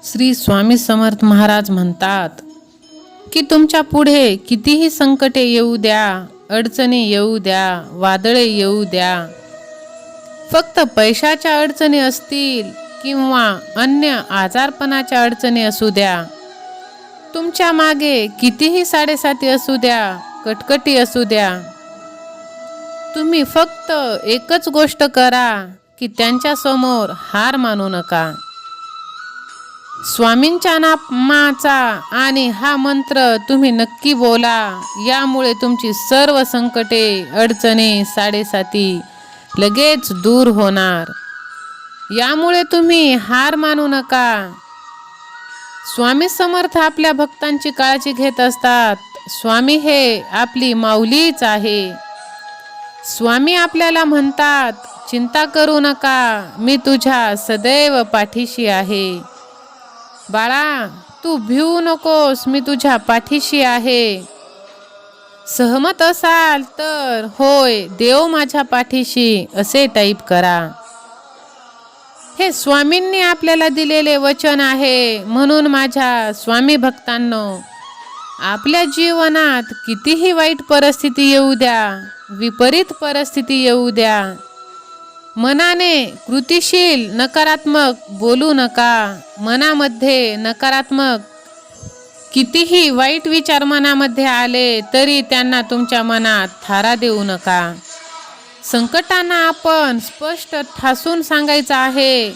श्री स्वामी समर्थ महाराज म्हणतात की तुमच्या पुढे कितीही संकटे येऊ द्या, अडचणी येऊ द्या, वादळे येऊ द्या, फक्त पैशाच्या अडचणी असतील किंवा अन्य आजारपणाच्या अडचणी असू द्या, तुमच्या मागे कितीही साडेसाती असू द्या, कटकटी असू द्या, तुम्ही फक्त एकच गोष्ट करा की त्यांच्या समोर हार मानू नका. स्वामींच्या नामाचा आणि हा मंत्र तुम्ही नक्की बोला. यामुळे तुमची सर्व संकटे, अडचणी, साडेसाती लगेच दूर होणार. यामुळे तुम्ही हार मानू नका. स्वामी समर्थ आपल्या भक्तांची काळजी घेत असतात. स्वामी हे आपली माऊलीच आहे. स्वामी आपल्याला म्हणतात, चिंता करू नका, मी तुझ्या सदैव पाठीशी आहे. बाळा, तू भिवू नकोस, मी तुझ्या पाठीशी आहे. सहमत असाल तर होय, देव माझ्या पाठीशी असे टाईप करा. हे स्वामींनी आपल्याला दिलेले वचन आहे. म्हणून माझ्या स्वामी भक्तांनो, आपल्या जीवनात कितीही वाईट परिस्थिती येऊ द्या, विपरीत परिस्थिती येऊ द्या, मनाने कृतिशील नकारात्मक बोलू नका. मनामध्ये नकारात्मक कितीही वाईट विचार मनामध्ये आले तरी त्यांना तुमच्या मनात थारा देऊ नका. संकटांना आपण स्पष्ट ठासून सांगायचं आहे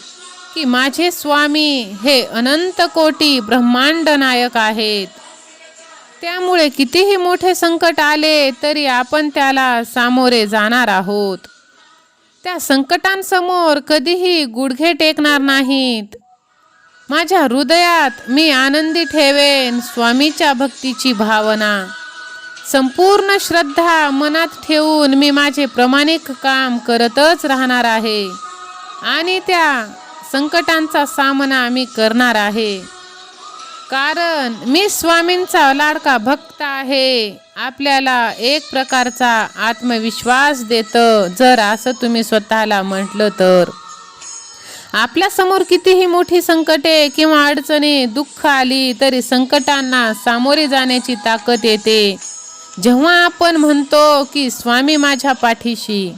की माझे स्वामी हे अनंत कोटी ब्रह्मांड नायक आहेत. त्यामुळे कितीही मोठे संकट आले तरी आपण त्याला सामोरे जाणार आहोत. त्या संकटांसमोर कधीही गुडघे टेकणार नाहीत. माझ्या हृदयात मी आनंदी ठेवेन स्वामीच्या भक्तीची भावना. संपूर्ण श्रद्धा मनात ठेवून मी माझे प्रामाणिक काम करतच राहणार आहे आणि त्या संकटांचा सामना मी करणार आहे. कारण मी स्वामींचा लाडका भक्त आहे. आपल्याला एक प्रकारचा आत्मविश्वास देतं जर असं तुम्ही स्वतःला म्हटलं तर. आपल्या समोर कितीही मोठी संकटे किंवा अडचणी, दुःख आली तरी संकटांना सामोरे जाण्याची ताकद येते जेव्हा आपण म्हणतो की स्वामी माझ्या पाठीशी.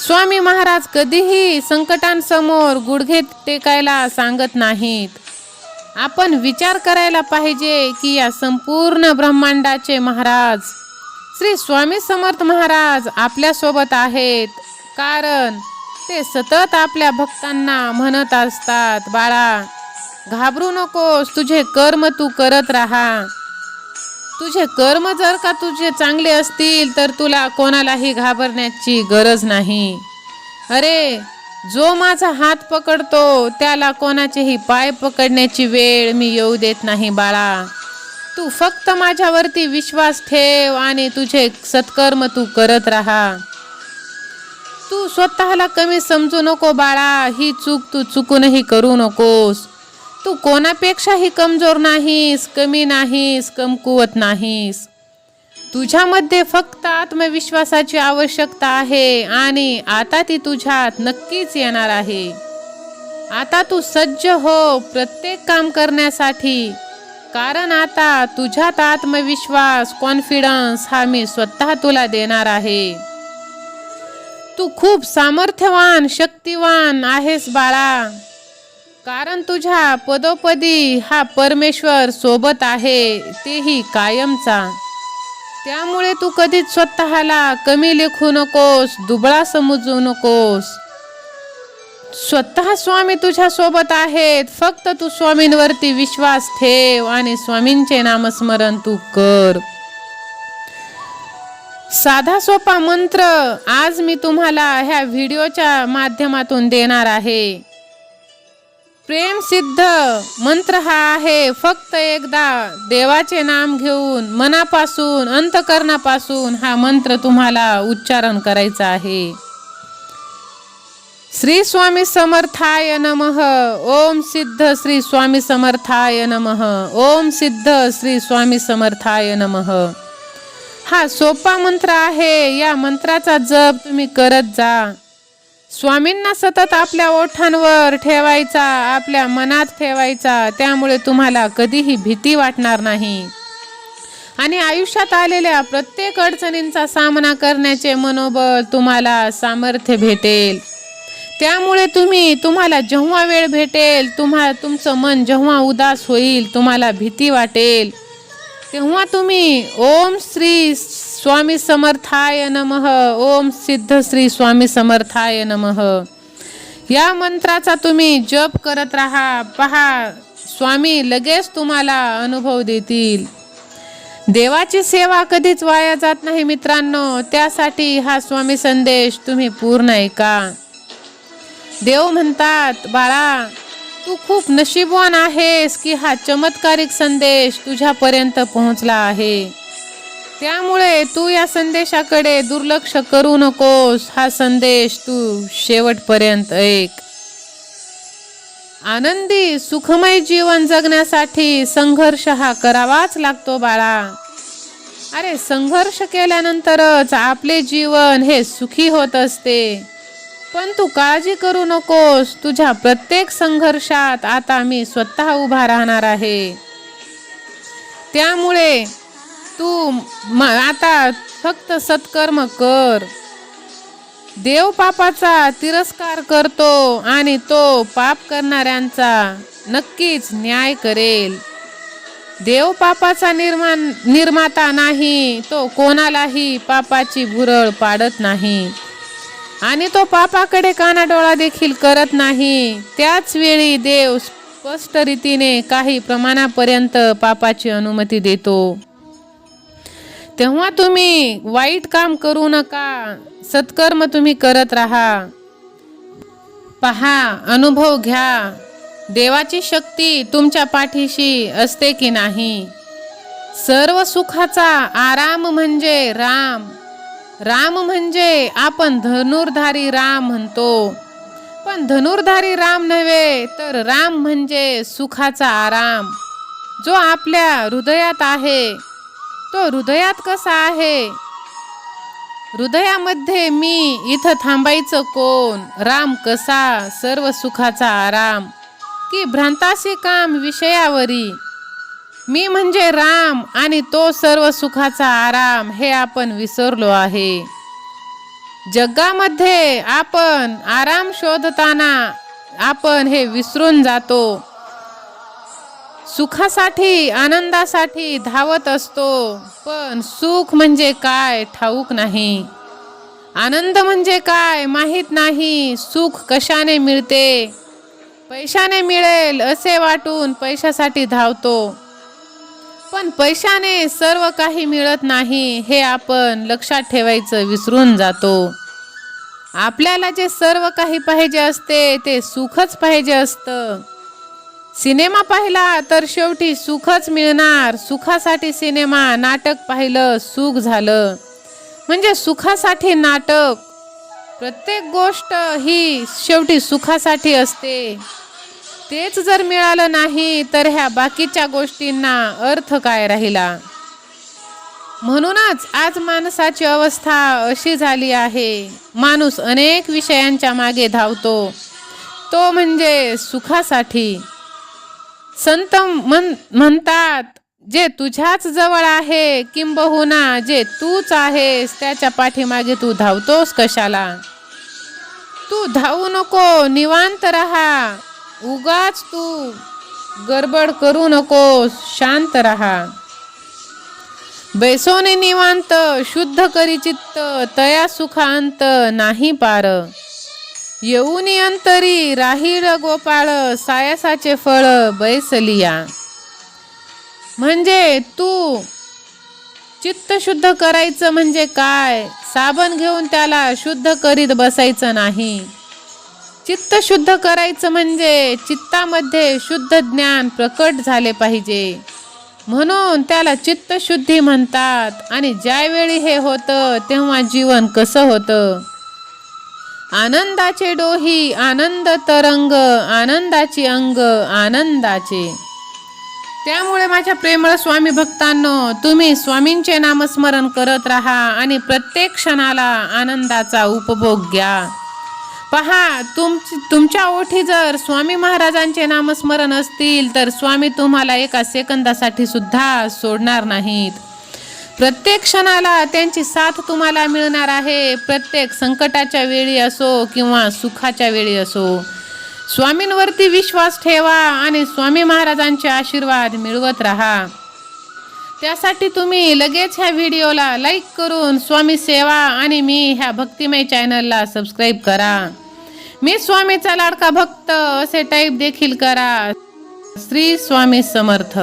स्वामी महाराज कधीही संकटांसमोर गुडघे टेकायला सांगत नाहीत. आपण विचार करायला पाहिजे की या संपूर्ण ब्रह्मांडाचे महाराज श्री स्वामी समर्थ महाराज आपल्यासोबत आहेत. कारण ते सतत आपल्या भक्तांना म्हणत असतात, बाळा घाबरू नकोस, तुझे कर्म तू करत राहा. तुझे कर्म जर का तुझे चांगले असतील तर तुला कोणालाही घाबरण्याची गरज नाही. अरे, जो माझा हात पकडतो त्याला कोणाचेही पाय पकडण्याची वेळ मी येऊ देत नाही. बाळा, तू फक्त माझ्यावरती विश्वास ठेव आणि तुझे सत्कर्म तू करत राहा. तू स्वतःला कमी समजू नको बाळा. ही चूक तू चुकूनही करू नकोस. तू कोणापेक्षाही कमजोर नाहीस, कमी नाहीस, कमकुवत नाहीस. तुझ्यामध्ये फक्त आत्मविश्वासाची आवश्यकता आहे आणि आता ती तुझ्यात नक्कीच येणार आहे. आता तू सज्ज हो प्रत्येक काम करण्यासाठी. कारण आता तुझ्यात आत्मविश्वास, कॉन्फिडन्स हा मी स्वतः तुला देणार आहे. तू खूप सामर्थ्यवान, शक्तिवान आहेस बाळा. कारण तुझ्या पदोपदी हा परमेश्वर सोबत आहे, तेही कायमचा. त्यामुळे तू कधीच स्वतःला कमी लेखू नकोस, दुबळा समजू नकोस. स्वतः स्वामी तुझ्या सोबत आहेत. फक्त तू स्वामींवरती विश्वास ठेव आणि स्वामींचे नामस्मरण तू कर. साधा सोपा मंत्र आज मी तुम्हाला ह्या व्हिडिओच्या माध्यमातून देणार आहे. प्रेम सिद्ध मंत्र हा आहे. फक्त एकदा देवाचे नाम घेऊन मनापासून, अंतकरणापासून हा मंत्र तुम्हाला उच्चारण करायचा आहे. श्री स्वामी समर्थाय नमः. ओम सिद्ध श्री स्वामी समर्थाय नमः. ओम सिद्ध श्री स्वामी समर्थाय नमः. हा सोपा मंत्र आहे. या मंत्राचा जप तुम्ही करत जा. स्वामींना सतत आपल्या ओठांवर ठेवायचा, आपल्या मनात ठेवायचा. त्यामुळे तुम्हाला कधीही भीती वाटणार नाही आणि आयुष्यात आलेल्या प्रत्येक अडचणींचा सामना करण्याचे मनोबल तुम्हाला सामर्थ्य भेटेल. त्यामुळे तुम्हाला जेव्हा वेळ भेटेल, तुमचं मन जेव्हा उदास होईल, तुम्हाला भीती वाटेल, तेव्हा तुम्ही ओम श्री स्वामी समर्थाय नमः, ओम सिद्ध श्री स्वामी समर्थाय नमः या मंत्राचा तुम्ही जप करत राहा. पहा, स्वामी लगेच तुम्हाला अनुभव देतील. देवाची सेवा कधीच वाया जात नाही मित्रांनो. त्यासाठी हा स्वामी संदेश तुम्ही पूर्ण ऐका. देव म्हणतात, बाळा, तू खूप नशीबवान आहेस की हा चमत्कारिक संदेश तुझ्यापर्यंत पोहोचला आहे. त्यामुळे तू या संदेशाकडे दुर्लक्ष करू नकोस. हा संदेश तू शेवटपर्यंत ऐक. आनंदी सुखमय जीवन जगण्यासाठी संघर्ष हा करावाच लागतो बाळा. अरे, संघर्ष केल्यानंतरच आपले जीवन हे सुखी होत असते. पण तू काळजी करू नकोस. तुझ्या प्रत्येक संघर्षात आता मी स्वतः उभा राहणार आहे. त्यामुळे तू आता फक्त सत्कर्म कर. देव पापाचा तिरस्कार करतो आणि तो पाप करणाऱ्यांचा नक्कीच न्याय करेल. देव पापाचा निर्माता नाही. तो कोणालाही पापाची भुरळ पाडत नाही आणि तो पापाकडे कानाडोळा देखील करत नाही. त्याच वेळी देव स्पष्ट रीतीने काही प्रमाणापर्यंत पापाची अनुमती देतो. तेव्हा तुम्ही वाईट काम करू नका. सत्कर्म तुम्ही करत राहा. पहा, अनुभव घ्या, देवाची शक्ती तुमच्या पाठीशी असते की नाही. सर्व सुखाचा आराम म्हणजे राम. राम म्हणजे आपण धनुर्धारी राम म्हणतो, पण धनुर्धारी राम नव्हे, तर राम म्हणजे सुखाचा आराम जो आपल्या हृदयात आहे. तो हृदयात कसा आहे? हृदयामध्ये मी इथं थांबायचं कोण? राम कसा? सर्व सुखाचा आराम की भ्रांतासी काम विषयावरी. मी म्हणजे राम आणि तो सर्व सुखाचा आराम हे आपण विसरलो आहे. जगामध्ये आपण आराम शोधताना आपण हे विसरून जातो. सुखासाठी, आनंदासाठी धावत असतो, पण सुख म्हणजे काय ठाऊक नाही. आनंद म्हणजे काय माहीत नाही. सुख कशाने मिळते? पैशाने मिळेल असे वाटून पैशासाठी धावतो, पण पैशाने सर्व काही मिळत नाही हे आपण लक्षात ठेवायचं विसरून जातो. आपल्याला जे सर्व काही पाहिजे असते ते सुखच पाहिजे असतं. सिनेमा पाहिला तर शेवटी सुखच मिळणार. सुखासाठी सिनेमा, नाटक पाहिलं सुख झालं. म्हणजे सुखासाठी नाटक. प्रत्येक गोष्ट ही शेवटी सुखासाठी असते. तेच जर मिळालं नाही तर ह्या बाकीच्या गोष्टींना अर्थ काय राहिला. म्हणूनच आज माणसाची अवस्था अशी झाली आहे. माणूस अनेक विषयांच्या मागे धावतो, तो म्हणजे सुखासाठी. संत म्हणतात, जे तुझ्याच जवळ आहे, किंबहुना जे तूच आहेस त्याच्या पाठीमागे तू धावतोस कशाला? तू धावू नको, निवांत राहा. उगाच तू गडबड करू नकोस, शांत राहा. बैसोने निवांत, शुद्ध करी चित्त, तया सुखांत नाही पार. येऊनी अंतरी राहील गोपाळ, सायासाचे फळ बैसलिया. म्हणजे तू चित्त शुद्ध करायचं म्हणजे काय? साबण घेऊन त्याला शुद्ध करीत बसायचं नाही. चित्त शुद्ध करायचं म्हणजे चित्तामध्ये शुद्ध ज्ञान प्रकट झाले पाहिजे, म्हणून त्याला चित्तशुद्धी म्हणतात. आणि ज्यावेळी हे होतं तेव्हा जीवन कसं होतं? आनंदाचे डोही आनंद तरंग, आनंदाची अंग आनंदाचे. त्यामुळे माझ्या प्रेमळ स्वामी भक्तांनो, तुम्ही स्वामींचे नामस्मरण करत राहा आणि प्रत्येक क्षणाला आनंदाचा उपभोग घ्या. पहा, तुमच्या ओठी जर स्वामी महाराजांचे नामस्मरण असतील तर स्वामी तुम्हाला एका सेकंदासाठी सुद्धा सोडणार नाहीत. प्रत्येक क्षणाला त्यांची साथ तुम्हाला मिळणार आहे. प्रत्येक संकटाच्या वेळी असो किंवा सुखाच्या वेळी असो, स्वामींवरती विश्वास ठेवा आणि स्वामी महाराजांचे आशीर्वाद मिळवत राहा. त्यासाठी तुम्ही लगेच ह्या व्हिडिओला लाईक करून स्वामी सेवा आणि मी ह्या भक्तिमय चॅनलला सबस्क्राईब करा. मी स्वामीचा लाडका भक्त असे टाईप देखील करा. श्री स्वामी समर्थ.